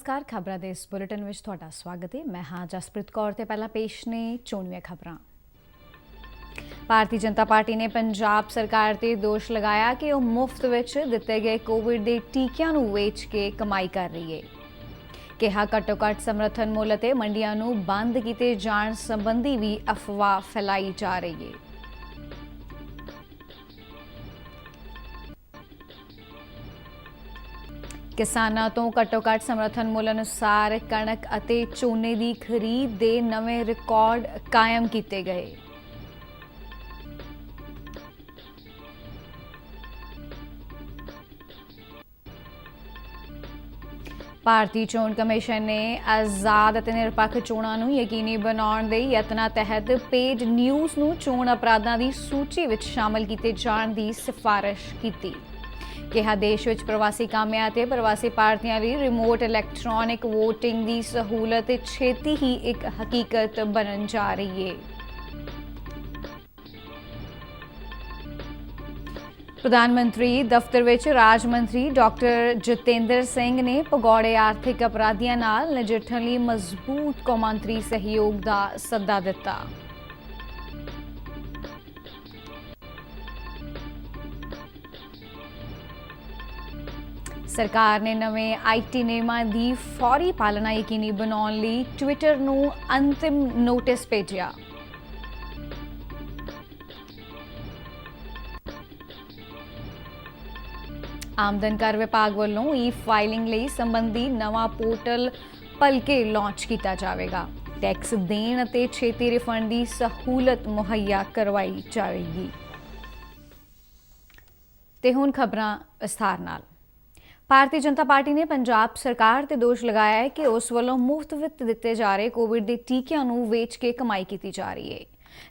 नमस्कार खबरां दे इस बुलेटिन विच तुहाडा स्वागत है। मैं हाँ जसप्रीत कौर ते पहला पेश ने चोणवीआं खबरां। भारतीय जनता पार्टी ने पंजाब सरकार ते दोष लगाया कि वह मुफ्त विच दिते गए कोविड के टीकिਆਂ ਨੂੰ ਵੇਚ के कमाई कर रही है। ਕਿਹਾ ਘੱਟੋ ਘੱਟ ਸਮਰਥਨ ਮੁੱਲ ਅਤੇ ਮੰਡੀਆਂ ਨੂੰ ਬੰਦ ਕੀਤੇ ਜਾਣ ਸੰਬੰਧੀ ਵੀ ਅਫਵਾਹ ਫੈਲਾਈ ਜਾ ਰਹੀ ਹੈ। किसानों तो घट्टो घट समर्थन मुल अनुसार कणक अते झोने की खरीद के नवे रिकॉर्ड कायम किए गए। भारतीय चोण कमीशन ने आजाद अते निरपक्ष चोणां नूं यकीनी बनाउण दे यत्नां तहत पेड न्यूज़ नूं चोण अपराधां दी सूची विच शामिल कीते जाण दी सिफारिश कीती। कहा देश विच प्रवासी कामिਆਂ ਤੇ प्रवासी पार्टियां ਲਈ रिमोट इलैक्ट्रॉनिक वोटिंग की सहूलत छेती ही एक हकीकत बनन जा रही है। प्रधानमंत्री दफ्तर विच राज मंत्री डॉक्टर जतेंद्र सिंह ने भगौड़े आर्थिक अपराधियों नाल नजिठण लई मजबूत कौमांतरी सहयोग का सद्दा दिता। सरकार ने नवे IT नियमां की फौरी पालना यकीनी बनाने लई ट्विटर नूं अंतिम नोटिस भेजिया। आमदन कर विभाग वालों फाइलिंग लई संबंधी नवा पोर्टल भलके लॉन्च किया जाएगा। टैक्स देण अते छेती रिफंड की सहूलत मुहैया करवाई जाएगी। ते हुण खबरां विस्तार नाल। भारतीय जनता पार्टी ने पंजाब सरकार ते दोष लगाया है कि उस वालों मुफ्त वित्त दिते जा रहे कोविड के टीकिਆਂ ਨੂੰ ਵੇਚ के कमाई की जा रही है।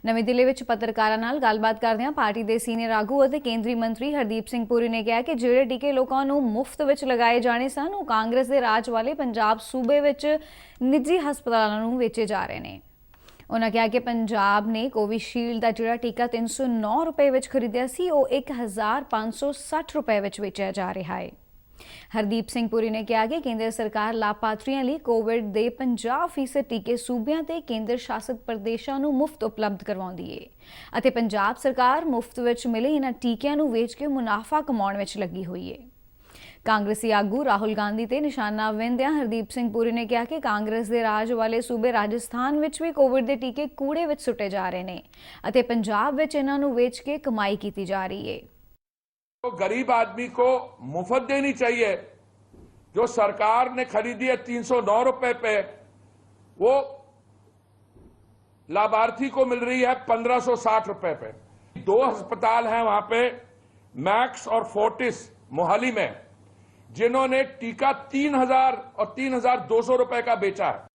नवी दिल्ली में पत्रकारां नाल गलबात करदिआं पार्टी के सीनियर आगू और केंद्रीय मंत्री हरदीप सिंह पुरी ने कहा कि ਜਿਹੜੇ टीके लोगों ਨੂੰ मुफ्त विच लगाए जाने सन ਉਹ कांग्रेस के राज वाले पंजाब सूबे विच निजी हस्पतालों ਨੂੰ ਵੇਚੇ जा रहे हैं। उन्होंने कहा कि पंजाब ने कोविशील्ड का जोड़ा टीका 309 रुपए विच खरीदिया सी ਉਹ 1560 रुपए विच ਵੇਚਿਆ जा रहा है। हरदीप सिंह पुरी ने कहा कि केंद्र सरकार लाभार्थियों लिए कोविड के 50% टीके सूबियां ते केंद्र शासित प्रदेशों को मुफ्त उपलब्ध करवाउंदी है अते पंजाब सरकार मुफ्त विच मिले इन्हां टीकिਆਂ ਨੂੰ ਵੇਚ के मुनाफा कमाउण विच लगी हुई है। कांग्रेसी आगू राहुल गांधी ते निशाना विंदिआं हरदीप सिंह पुरी ने कहा कि कांग्रेस के राज वाले सूबे राजस्थान विच भी कोविड के टीके कूड़े विच सुटे जा रहे हैं अते पंजाब विच इन्हां ਨੂੰ ਵੇਚ के कमाई की जा रही है। तो गरीब आदमी को मुफ्त देनी चाहिए। जो सरकार ने खरीदी है 309 रुपए पे, वो लाभार्थी को मिल रही है 1560 रुपए पे। 2 अस्पताल हैं वहां पे, मैक्स और फोर्टिस मोहाली में, जिन्होंने टीका 3000 और 3200 रुपए का बेचा है।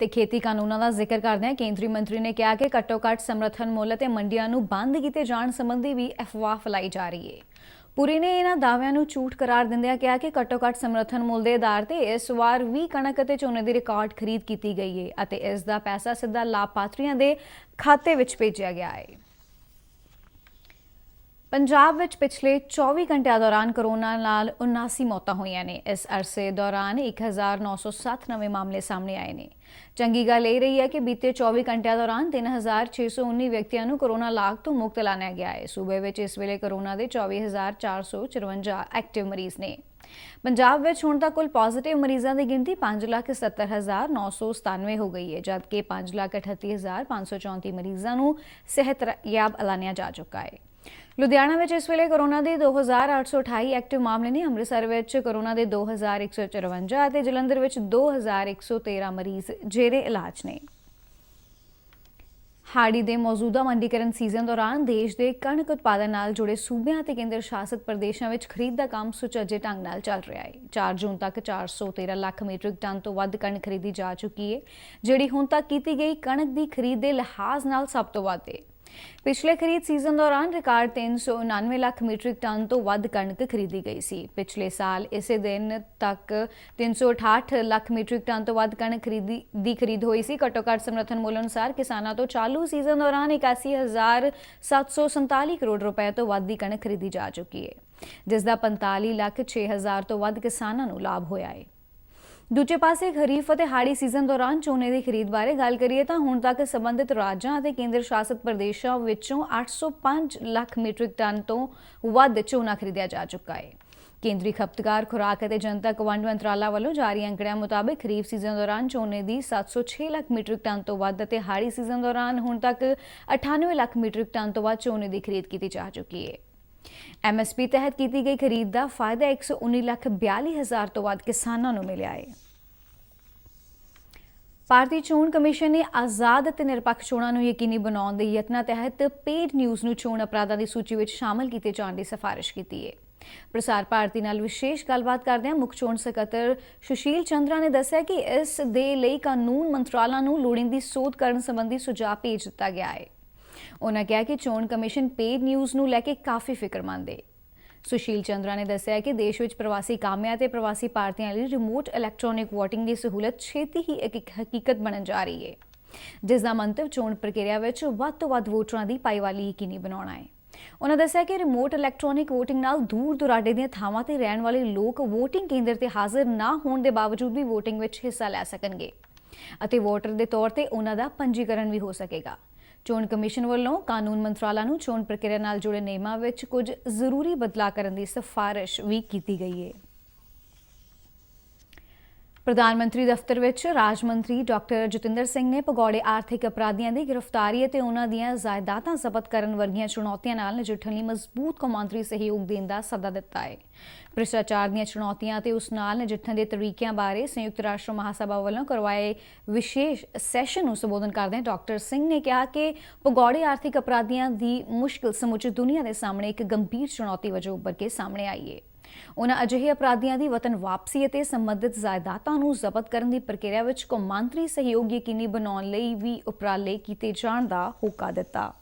ਤੇ खेती कानूनों का जिक्र करदे केंद्रीय मंत्री ने कहा कि घट्टो घट समर्थन मुल ते मंडियां नूं बंद किए जाण संबंधी भी अफवाह फैलाई जा रही है। पुरी ने इन्हां दाविआं नूं झूठ करार दिंदिआं कहा कि घट्टो घट समर्थन मुल के आधार ते इस वार भी कणक अते झोने की रिकॉर्ड खरीद की गई है अते इस दा पैसा सीधा लाभार्थियों के खाते विच भेजिया गया है। पंजाब विच पिछले 24 घंटिया दौरान कोरोना नाल 79 मौतां होईआं ने। इस अरसे दौरान 1907 नवे मामले सामने आए ने। चंगी गल यह रही है कि बीते 24 घंटिया दौरान 3619 व्यक्तियों को कोरोना लाग तो मुक्त ऐलानिया गया है। सूबे विच इस वेले कोरोना के 24,454 एक्टिव मरीज ने। पंजाब विच हुण तक कुल पॉजिटिव मरीजों की गिनती 5,70,997 हो गई है, जबकि 5,38,534 मरीजों को सेहतयाब ऐलानिया जा चुका है। लुधियाना में इस वेले कोरोना के 2,828 एक्टिव मामले ने। अमृतसर में कोरोना के 2,154 और जलंधर में 2,113 मरीज जेरे इलाज ने। हाड़ी के मौजूदा मंडीकरण सीजन दौरान देश के कणक उत्पादन नाल जुड़े सूबे और केंद्र शासित प्रदेशों में खरीद का काम सुचाजे ढंग नाल चल रहा है। 4 जून तक 413 लाख मीट्रिक टन तो वध कणक खरीदी जा चुकी है, जिहड़ी हुण तक की गई कणक की खरीद के लिहाज नाल सब तो वध है। पिछले खरीद सीजन दौरान रिकॉर्ड 399 लाख मीट्रिक टन तो वध कणक खरीदी गई सी। पिछले साल इसे दिन तक 368 लाख मीट्रिक टन तो वध कणक खरीद हुई सी। घट्टो घट समर्थन मुल अनुसार किसानों तो चालू सीजन दौरान 81,747 करोड़ रुपए तो वध की कणक खरीदी जा चुकी है। ਜਿਸ ਦਾ 45,06,000 ਤੋਂ ਵੱਧ ਕਿਸਾਨਾਂ ਨੂੰ ਲਾਭ ਹੋਇਆ ਹੈ। ਦੂਜੇ ਪਾਸੇ ਖਰੀਫ ਅਤੇ ਹਾੜੀ ਸੀਜ਼ਨ ਦੌਰਾਨ ਝੋਨੇ ਦੀ ਖਰੀਦ ਬਾਰੇ ਗੱਲ ਕਰੀਏ ਤਾਂ ਹੁਣ ਤੱਕ ਸੰਬੰਧਿਤ ਰਾਜਾਂ ਅਤੇ ਕੇਂਦਰ ਸ਼ਾਸਿਤ ਪ੍ਰਦੇਸ਼ਾਂ ਵਿੱਚੋਂ 805 ਲੱਖ ਮੀਟ੍ਰਿਕ ਟਨ ਤੋਂ ਵੱਧ ਝੋਨਾ ਖਰੀਦਿਆ ਜਾ ਚੁੱਕਾ ਹੈ। ਕੇਂਦਰੀ ਖਪਤਕਾਰ ਖੁਰਾਕ ਅਤੇ ਜਨਤਕ ਵੰਡ ਮੰਤਰਾਲਾ ਵੱਲੋਂ ਜਾਰੀ ਅੰਕੜਿਆਂ ਮੁਤਾਬਕ ਖਰੀਫ ਸੀਜ਼ਨ ਦੌਰਾਨ ਝੋਨੇ ਦੀ 706 ਲੱਖ ਮੀਟ੍ਰਿਕ ਟਨ ਤੋਂ ਵੱਧ ਅਤੇ ਹਾੜੀ ਸੀਜ਼ਨ ਦੌਰਾਨ ਹੁਣ ਤੱਕ 98 ਲੱਖ ਮੀਟ੍ਰਿਕ ਟਨ ਤੋਂ ਵੱਧ ਝੋਨੇ ਦੀ ਖਰੀਦ ਕੀਤੀ ਜਾ ਚੁੱਕੀ ਹੈ। MSP ਤਹਿਤ ਕੀਤੀ ਗਈ ਖਰੀਦ ਦਾ ਫਾਇਦਾ 119,42,000 ਤੋਂ ਵੱਧ ਕਿਸਾਨਾਂ ਨੂੰ ਮਿਲਿਆ ਹੈ। ਭਾਰਤੀ ਚੋਣ ਕਮਿਸ਼ਨ ਨੇ ਆਜ਼ਾਦ ਅਤੇ ਨਿਰਪੱਖ ਚੋਣਾਂ ਨੂੰ ਯਕੀਨੀ ਬਣਾਉਣ ਦੇ ਯਤਨਾਂ ਤਹਿਤ ਪੇਡ ਨਿਊਜ਼ ਨੂੰ ਚੋਣ ਅਪਰਾਧਾਂ ਦੀ ਸੂਚੀ ਵਿੱਚ ਸ਼ਾਮਲ ਕੀਤੇ ਜਾਣ ਦੀ ਸਿਫਾਰਿਸ਼ ਕੀਤੀ ਹੈ। ਪ੍ਰਸਾਰ ਭਾਰਤੀ ਨਾਲ ਵਿਸ਼ੇਸ਼ ਗੱਲਬਾਤ ਕਰਦਿਆਂ ਮੁੱਖ ਚੋਣ ਸਕੱਤਰ ਸੁਸ਼ੀਲ ਚੰਦਰਾ ਨੇ ਦੱਸਿਆ ਕਿ ਇਸ ਦੇ ਲਈ ਕਾਨੂੰਨ ਮੰਤਰਾਲਾ ਨੂੰ ਲੋੜੀਂਦੀ ਸੋਧ ਕਰਨ ਸੰਬੰਧੀ ਸੁਝਾਅ ਭੇਜ ਦਿੱਤਾ ਗਿਆ ਹੈ। ਉਨ੍ਹਾਂ ਕਿਹਾ ਕਿ ਚੋਣ ਕਮਿਸ਼ਨ ਪੇਡ ਨਿਊਜ਼ ਨੂੰ ਲੈ ਕੇ ਕਾਫੀ ਫਿਕਰਮੰਦ ਹੈ। ਸੁਸ਼ੀਲ ਚੰਦਰਾ ਨੇ ਦੱਸਿਆ ਕਿ ਦੇਸ਼ ਵਿੱਚ ਪ੍ਰਵਾਸੀ ਕਾਮਿਆਂ ਤੇ ਪ੍ਰਵਾਸੀ ਭਾਰਤੀਆਂ ਲਈ ਰਿਮੋਟ ਇਲੈਕਟ੍ਰੋਨਿਕ ਵੋਟਿੰਗ ਦੀ ਸਹੂਲਤ ਛੇਤੀ ਹੀ ਇੱਕ ਹਕੀਕਤ ਬਣਨ ਜਾ ਰਹੀ ਹੈ, ਜਿਸ ਦਾ ਮੰਤਵ ਚੋਣ ਪ੍ਰਕਿਰਿਆ ਵਿੱਚ ਵੱਧ ਤੋਂ ਵੱਧ ਵੋਟਰਾਂ ਦੀ ਭਾਈਵਾਲੀ ਯਕੀਨੀ ਬਣਾਉਣਾ ਹੈ। ਉਨ੍ਹਾਂ ਦੱਸਿਆ ਕਿ ਰਿਮੋਟ ਇਲੈਕਟ੍ਰੋਨਿਕ ਵੋਟਿੰਗ ਨਾਲ ਦੂਰ ਦੁਰਾਡੇ ਦੀਆਂ ਥਾਵਾਂ ਤੇ ਰਹਿਣ ਵਾਲੇ ਲੋਕ ਵੋਟਿੰਗ ਕੇਂਦਰ ਤੇ ਹਾਜ਼ਰ ਨਾ ਹੋਣ ਦੇ ਬਾਵਜੂਦ ਵੀ ਵੋਟਿੰਗ ਵਿੱਚ ਹਿੱਸਾ ਲੈ ਸਕਣਗੇ ਅਤੇ ਵੋਟਰ ਦੇ ਤੌਰ ਤੇ ਉਨ੍ਹਾਂ ਦਾ ਪੰਜੀਕਰਨ ਵੀ ਹੋ ਸਕੇਗਾ। ਚੋਣ ਕਮਿਸ਼ਨ ਵੱਲੋਂ ਕਾਨੂੰਨ ਮੰਤਰਾਲਾ ਨੂੰ ਚੋਣ ਪ੍ਰਕਿਰਿਆ ਨਾਲ ਜੁੜੇ ਨਿਯਮਾਂ ਵਿੱਚ ਕੁਝ ਜ਼ਰੂਰੀ ਬਦਲਾਅ ਕਰਨ ਦੀ ਸਿਫਾਰਿਸ਼ ਵੀ ਕੀਤੀ ਗਈ ਹੈ। ਪ੍ਰਧਾਨ ਮੰਤਰੀ ਦਫ਼ਤਰ ਵਿੱਚ ਰਾਜ ਮੰਤਰੀ ਡਾਕਟਰ ਜਤਿੰਦਰ ਸਿੰਘ ਨੇ ਭਗੌੜੇ ਆਰਥਿਕ ਅਪਰਾਧੀਆਂ ਦੀ ਗ੍ਰਿਫਤਾਰੀ ਅਤੇ ਉਨ੍ਹਾਂ ਦੀਆਂ ਜਾਇਦਾਦਾਂ ਜ਼ਬਤ ਕਰਨ ਵਰਗੀਆਂ ਚੁਣੌਤੀਆਂ ਨਾਲ ਨਜਿੱਠਣ ਲਈ ਮਜ਼ਬੂਤ ਕੌਮਾਂਤਰੀ ਸਹਿਯੋਗ ਦੇਣ ਦਾ ਸੱਦਾ ਦਿੱਤਾ ਹੈ। ਭ੍ਰਿਸ਼ਟਾਚਾਰ ਦੀਆਂ ਚੁਣੌਤੀਆਂ ਅਤੇ ਉਸ ਨਾਲ ਨਜਿੱਠਣ ਦੇ ਤਰੀਕਿਆਂ ਬਾਰੇ ਸੰਯੁਕਤ ਰਾਸ਼ਟਰ ਮਹਾਸਭਾ ਵੱਲੋਂ ਕਰਵਾਏ ਵਿਸ਼ੇਸ਼ ਸੈਸ਼ਨ ਨੂੰ ਸੰਬੋਧਨ ਕਰਦਿਆਂ ਡਾਕਟਰ ਸਿੰਘ ਨੇ ਕਿਹਾ ਕਿ ਭਗੌੜੇ ਆਰਥਿਕ ਅਪਰਾਧੀਆਂ ਦੀ ਮੁਸ਼ਕਿਲ ਸਮੁੱਚੀ ਦੁਨੀਆ ਦੇ ਸਾਹਮਣੇ ਇੱਕ ਗੰਭੀਰ ਚੁਣੌਤੀ ਵਜੋਂ ਉੱਭਰ ਕੇ ਸਾਹਮਣੇ ਆਈ ਹੈ। ਉਨ੍ਹਾਂ ਅਜਿਹੇ ਅਪਰਾਧੀਆਂ ਦੀ ਵਤਨ ਵਾਪਸੀ ਅਤੇ ਸੰਬੰਧਿਤ ਜਾਇਦਾਦਾਂ ਨੂੰ ਜ਼ਬਤ ਕਰਨ ਦੀ ਪ੍ਰਕਿਰਿਆ ਵਿੱਚ ਕੌਮਾਂਤਰੀ ਸਹਿਯੋਗ ਯਕੀਨੀ ਬਣਾਉਣ ਲਈ ਵੀ ਉਪਰਾਲੇ ਕੀਤੇ ਜਾਣ ਦਾ ਹੋਕਾ ਦਿੱਤਾ।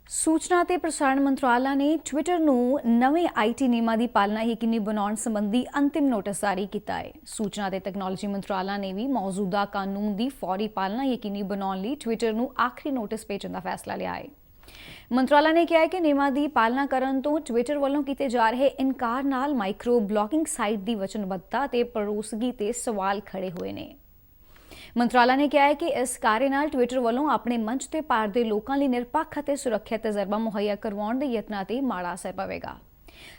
ਸੂਚਨਾ ਤੇ ਪ੍ਰਸਾਰਣ ਮੰਤਰਾਲਾ ਨੇ ਟਵਿੱਟਰ ਨੂੰ ਨਵੇਂ IT ਨਿਯਮਾਂ ਦੀ ਪਾਲਣਾ ਯਕੀਨੀ ਬਣਾਉਣ ਸੰਬੰਧੀ ਅੰਤਿਮ ਨੋਟਿਸ ਜਾਰੀ ਕੀਤਾ ਹੈ। ਸੂਚਨਾ ਤੇ ਤਕਨਾਲੋਜੀ ਮੰਤਰਾਲਾ ਨੇ ਵੀ ਮੌਜੂਦਾ ਕਾਨੂੰਨ ਦੀ ਫੌਰੀ ਪਾਲਣਾ ਯਕੀਨੀ ਬਣਾਉਣ ਲਈ ਟਵਿੱਟਰ ਨੂੰ ਆਖਰੀ ਨੋਟਿਸ ਭੇਜਣ ਦਾ ਫੈਸਲਾ ਲਿਆ ਹੈ। ਮੰਤਰਾਲਾ ਨੇ ਕਿਹਾ ਕਿ ਨਿਯਮਾਂ ਦੀ ਪਾਲਣਾ ਕਰਨ ਤੋਂ ਟਵਿੱਟਰ ਵੱਲੋਂ ਕੀਤੇ ਜਾ ਰਹੇ ਇਨਕਾਰ ਨਾਲ ਮਾਈਕਰੋ ਬਲੌਗਿੰਗ ਸਾਈਟ ਦੀ ਵਚਨਬੱਧਤਾ ਤੇ ਭਰੋਸਗੀ ਤੇ ਸਵਾਲ ਖੜੇ ਹੋਏ ਨੇ। ਮੰਤਰਾਲਾ ਨੇ ਕਿਹਾ ਹੈ ਕਿ ਇਸ ਕਾਰੇ ਨਾਲ ਟਵਿੱਟਰ ਵੱਲੋਂ ਆਪਣੇ ਮੰਚ ਤੇ ਪਾਰ ਦੇ ਲੋਕਾਂ ਲਈ ਨਿਰਪੱਖ ਅਤੇ ਸੁਰੱਖਿਅਤ ਤਜਰਬਾ ਮੁਹੱਈਆ ਕਰਵਾਉਣ ਦੇ ਯਤਨਾਂ ਤੇ ਮਾੜਾ ਅਸਰ ਪਵੇਗਾ।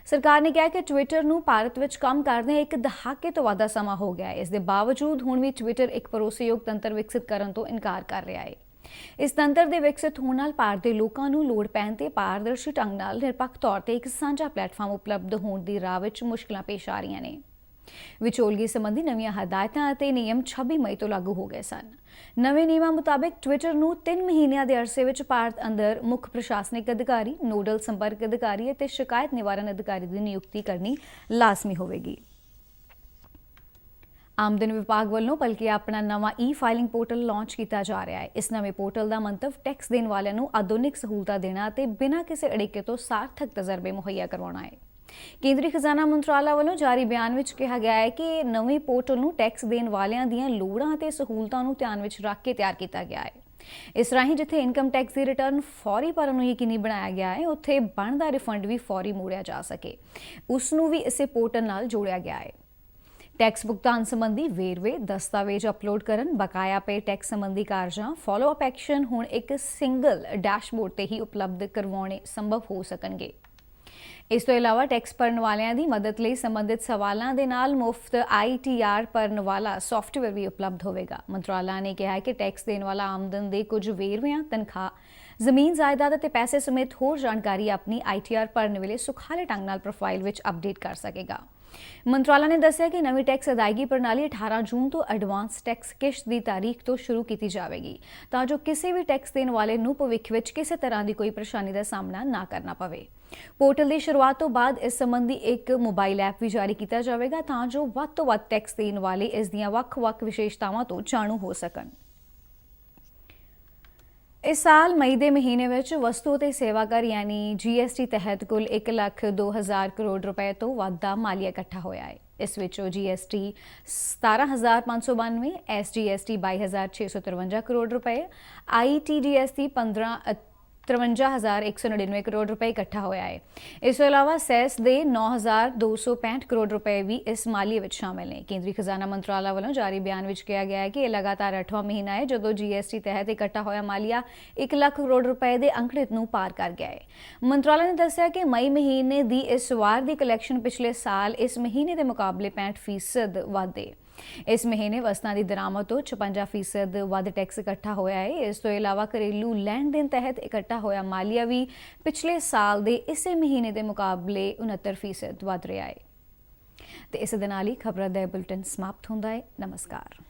ਸਰਕਾਰ ਨੇ ਕਿਹਾ ਕਿ ਟਵਿੱਟਰ ਨੂੰ ਭਾਰਤ ਵਿੱਚ ਕੰਮ ਕਰਦਿਆਂ ਇੱਕ ਦਹਾਕੇ ਤੋਂ ਵੱਧ ਸਮਾਂ ਹੋ ਗਿਆ ਹੈ। ਇਸ ਦੇ ਬਾਵਜੂਦ ਹੁਣ ਵੀ ਟਵਿੱਟਰ ਇੱਕ ਭਰੋਸੇਯੋਗ ਤੰਤਰ ਵਿਕਸਿਤ ਕਰਨ ਤੋਂ ਇਨਕਾਰ ਕਰ ਰਿਹਾ ਹੈ। ਇਸ ਤੰਤਰ ਦੇ ਵਿਕਸਿਤ ਹੋਣ ਨਾਲ ਭਾਰਤ ਦੇ ਲੋਕਾਂ ਨੂੰ ਲੋੜ ਪੈਣ ਤੇ ਪਾਰਦਰਸ਼ੀ ਢੰਗ ਨਾਲ ਨਿਰਪੱਖ ਤੌਰ ਤੇ ਇੱਕ ਸਾਂਝਾ ਪਲੇਟਫਾਰਮ ਉਪਲਬਧ ਹੋਣ ਦੀ ਰਾਹ ਵਿੱਚ ਮੁਸ਼ਕਲਾਂ ਪੇਸ਼ ਆ ਰਹੀਆਂ ਨੇ। ਵਿਚੋਲਗੀ ਸੰਬੰਧੀ ਨਵੀਆਂ ਹਦਾਇਤਾਂ ਅਤੇ ਨਿਯਮ 26 ਮਈ ਤੋਂ ਲਾਗੂ ਹੋ ਗਏ ਸਨ। ਨਵੇਂ ਨਿਯਮਾਂ ਮੁਤਾਬਕ ਟਵਿੱਟਰ ਨੂੰ 3 ਮਹੀਨਿਆਂ ਦੇ ਅਰਸੇ ਵਿੱਚ ਭਾਰਤ ਅੰਦਰ ਮੁੱਖ ਪ੍ਰਸ਼ਾਸਨਿਕ ਅਧਿਕਾਰੀ, ਨੋਡਲ ਸੰਪਰਕ ਅਧਿਕਾਰੀ ਅਤੇ ਸ਼ਿਕਾਇਤ ਨਿਵਾਰਨ ਅਧਿਕਾਰੀ ਦੀ ਨਿਯੁਕਤੀ ਕਰਨੀ ਲਾਜ਼ਮੀ ਹੋਵੇਗੀ। ਆਮਦਨ ਵਿਭਾਗ ਵੱਲੋਂ ਬਲਕਿ ਆਪਣਾ ਨਵਾਂ ਈ-ਫਾਈਲਿੰਗ ਪੋਰਟਲ ਲਾਂਚ ਕੀਤਾ ਜਾ ਰਿਹਾ ਹੈ। ਇਸ ਨਵੇਂ ਪੋਰਟਲ ਦਾ ਮੰਤਵ ਟੈਕਸ ਦੇਣ ਵਾਲਿਆਂ ਨੂੰ ਆਧੁਨਿਕ ਸਹੂਲਤਾਂ ਦੇਣਾ ਅਤੇ ਬਿਨਾਂ ਕਿਸੇ ਅੜਿੱਕੇ ਤੋਂ ਸਾਰਥਕ ਤਜਰਬੇ ਮੁਹੱਈਆ ਕਰਵਾਉਣਾ ਹੈ। ਕੇਂਦਰੀ ਖਜ਼ਾਨਾ ਮੰਤਰਾਲਾ ਵੱਲੋਂ ਜਾਰੀ ਬਿਆਨ ਵਿੱਚ ਕਿਹਾ ਗਿਆ ਹੈ ਕਿ ਨਵੇਂ ਪੋਰਟਲ ਨੂੰ ਟੈਕਸ ਦੇਣ ਵਾਲਿਆਂ ਦੀਆਂ ਲੋੜਾਂ ਅਤੇ ਸਹੂਲਤਾਂ ਨੂੰ ਧਿਆਨ ਵਿੱਚ ਰੱਖ ਕੇ ਤਿਆਰ ਕੀਤਾ ਗਿਆ ਹੈ। ਇਸ ਰਾਹੀਂ ਜਿੱਥੇ ਇਨਕਮ ਟੈਕਸ ਦੀ ਰਿਟਰਨ ਫੌਰੀ ਭਰਨ ਨੂੰ ਯਕੀਨੀ ਬਣਾਇਆ ਗਿਆ ਹੈ, ਉੱਥੇ ਬਣਦਾ ਰਿਫੰਡ ਵੀ ਫੌਰੀ ਮੋੜਿਆ ਜਾ ਸਕੇ, ਉਸ ਨੂੰ ਵੀ ਇਸੇ ਪੋਰਟਲ ਨਾਲ ਜੋੜਿਆ ਗਿਆ ਹੈ। ਟੈਕਸ ਭੁਗਤਾਨ ਸੰਬੰਧੀ ਵੇਰਵੇ, ਦਸਤਾਵੇਜ਼ ਅਪਲੋਡ ਕਰਨ, ਬਕਾਇਆ ਪੇ ਟੈਕਸ ਸੰਬੰਧੀ ਕਾਰਜਾਂ, ਫਾਲੋ-ਅਪ ਐਕਸ਼ਨ ਹੁਣ ਇੱਕ ਸਿੰਗਲ ਡੈਸ਼ਬੋਰਡ ਤੇ ਹੀ ਉਪਲਬਧ ਕਰਵਾਉਣੇ ਸੰਭਵ ਹੋ ਸਕਣਗੇ। ਇਸ ਤੋਂ ਇਲਾਵਾ ਟੈਕਸ ਭਰਨ ਵਾਲਿਆਂ ਦੀ ਮਦਦ ਲਈ ਸੰਬੰਧਿਤ ਸਵਾਲਾਂ ਦੇ ਨਾਲ ਮੁਫਤ ITR ਭਰਨ ਵਾਲਾ ਸੌਫਟਵੇਅਰ ਵੀ ਉਪਲਬਧ ਹੋਵੇਗਾ। ਮੰਤਰਾਲਾ ਨੇ ਕਿਹਾ ਹੈ ਕਿ ਟੈਕਸ ਦੇਣ ਵਾਲਾ ਆਮਦਨ ਦੇ ਕੁਝ ਵੇਰਵਿਆਂ, ਤਨਖਾਹ, ਜ਼ਮੀਨ ਜਾਇਦਾਦ ਅਤੇ ਪੈਸੇ ਸਮੇਤ ਹੋਰ ਜਾਣਕਾਰੀ ਆਪਣੀ ITR ਭਰਨ ਵੇਲੇ ਸੁਖਾਲੇ ਢੰਗ ਨਾਲ ਪ੍ਰੋਫਾਈਲ ਵਿੱਚ ਅਪਡੇਟ ਕਰ ਸਕੇਗਾ। ਮੰਤਰਾਲਾ ਨੇ ਦੱਸਿਆ ਕਿ ਨਵੀਂ ਟੈਕਸ ਅਦਾਇਗੀ ਪ੍ਰਣਾਲੀ 18 ਜੂਨ ਤੋਂ ਐਡਵਾਂਸ ਟੈਕਸ ਕਿਸ਼ਤ ਦੀ ਤਾਰੀਖ ਤੋਂ ਸ਼ੁਰੂ ਕੀਤੀ ਜਾਵੇਗੀ, ਤਾਂ ਜੋ ਕਿਸੇ ਵੀ ਟੈਕਸ ਦੇਣ ਵਾਲੇ ਨੂੰ ਭਵਿੱਖ ਵਿੱਚ ਕਿਸੇ ਤਰ੍ਹਾਂ ਦੀ ਕੋਈ ਪਰੇਸ਼ਾਨੀ ਦਾ ਸਾਹਮਣਾ ਨਾ ਕਰਨਾ ਪਵੇ। ਪੋਰਟਲ ਦੀ ਸ਼ੁਰੂਆਤ ਤੋਂ ਬਾਅਦ ਇਸ ਸੰਬੰਧੀ ਇੱਕ ਮੋਬਾਈਲ ਐਪ ਵੀ ਜਾਰੀ ਕੀਤਾ ਜਾਵੇਗਾ, ਤਾਂ ਜੋ ਵੱਧ ਤੋਂ ਵੱਧ ਟੈਕਸ ਦੇਣ ਵਾਲੇ ਇਸ ਦੀਆਂ ਵੱਖ-ਵੱਖ ਵਿਸ਼ੇਸ਼ਤਾਵਾਂ ਤੋਂ ਜਾਣੂ ਹੋ ਸਕਣ। ਇਸ ਸਾਲ ਮਈ ਦੇ ਮਹੀਨੇ ਵਿੱਚ ਵਸਤੂ ਅਤੇ ਸੇਵਾ ਕਰ ਯਾਨੀ GST ਤਹਿਤ ਕੁੱਲ 1,02,000 ਕਰੋੜ ਰੁਪਏ ਤੋਂ ਵੱਧ ਦਾ ਮਾਲੀਆ ਇਕੱਠਾ ਹੋਇਆ ਹੈ। ਇਸ ਵਿੱਚੋਂ GST 17,592, SGST 22,653 ਕਰੋੜ ਰੁਪਏ, ITGST 53,199 ਕਰੋੜ ਰੁਪਏ ਇਕੱਠਾ ਹੋਇਆ ਹੈ। ਇਸ ਤੋਂ ਇਲਾਵਾ ਸੈਸ ਦੇ 9,265 ਕਰੋੜ ਰੁਪਏ ਵੀ ਇਸ ਮਾਲੀਏ ਵਿੱਚ ਸ਼ਾਮਿਲ ਨੇ। ਕੇਂਦਰੀ ਖਜ਼ਾਨਾ ਮੰਤਰਾਲਾ ਵੱਲੋਂ ਜਾਰੀ ਬਿਆਨ ਵਿੱਚ ਕਿਹਾ ਗਿਆ ਹੈ ਕਿ ਇਹ ਲਗਾਤਾਰ 8ਵਾਂ ਮਹੀਨਾ ਹੈ ਜਦੋਂ GST ਤਹਿਤ ਇਕੱਠਾ ਹੋਇਆ ਮਾਲੀਆ 1 ਲੱਖ ਕਰੋੜ ਰੁਪਏ ਦੇ ਅੰਕੜੇ ਨੂੰ ਪਾਰ ਕਰ ਗਿਆ ਹੈ। ਮੰਤਰਾਲਾ ਨੇ ਦੱਸਿਆ ਕਿ ਮਈ ਮਹੀਨੇ ਦੀ ਇਸ ਵਾਰ ਦੀ ਕਲੈਕਸ਼ਨ ਪਿਛਲੇ ਸਾਲ ਇਸ ਮਹੀਨੇ ਦੇ ਮੁਕਾਬਲੇ 65% ਵੱਧ ਹੈ। ਇਸ ਮਹੀਨੇ ਵਸਤਾਂ ਦੀ ਦਰਾਮਦ ਤੋਂ 56% ਵੱਧ ਟੈਕਸ ਇਕੱਠਾ ਹੋਇਆ ਹੈ। ਇਸ ਤੋਂ ਇਲਾਵਾ ਘਰੇਲੂ ਲੈਣ ਦੇਣ ਤਹਿਤ ਇਕੱਠਾ ਹੋਇਆ ਮਾਲੀਆ ਵੀ ਪਿਛਲੇ ਸਾਲ ਦੇ ਇਸੇ ਮਹੀਨੇ ਦੇ ਮੁਕਾਬਲੇ 69% ਵੱਧ ਰਿਹਾ ਹੈ। ਤੇ ਇਸ ਦੇ ਨਾਲ ਹੀ ਖਬਰਾਂ ਦਾ ਬੁਲੇਟਿਨ ਸਮਾਪਤ ਹੁੰਦਾ ਹੈ। ਨਮਸਕਾਰ।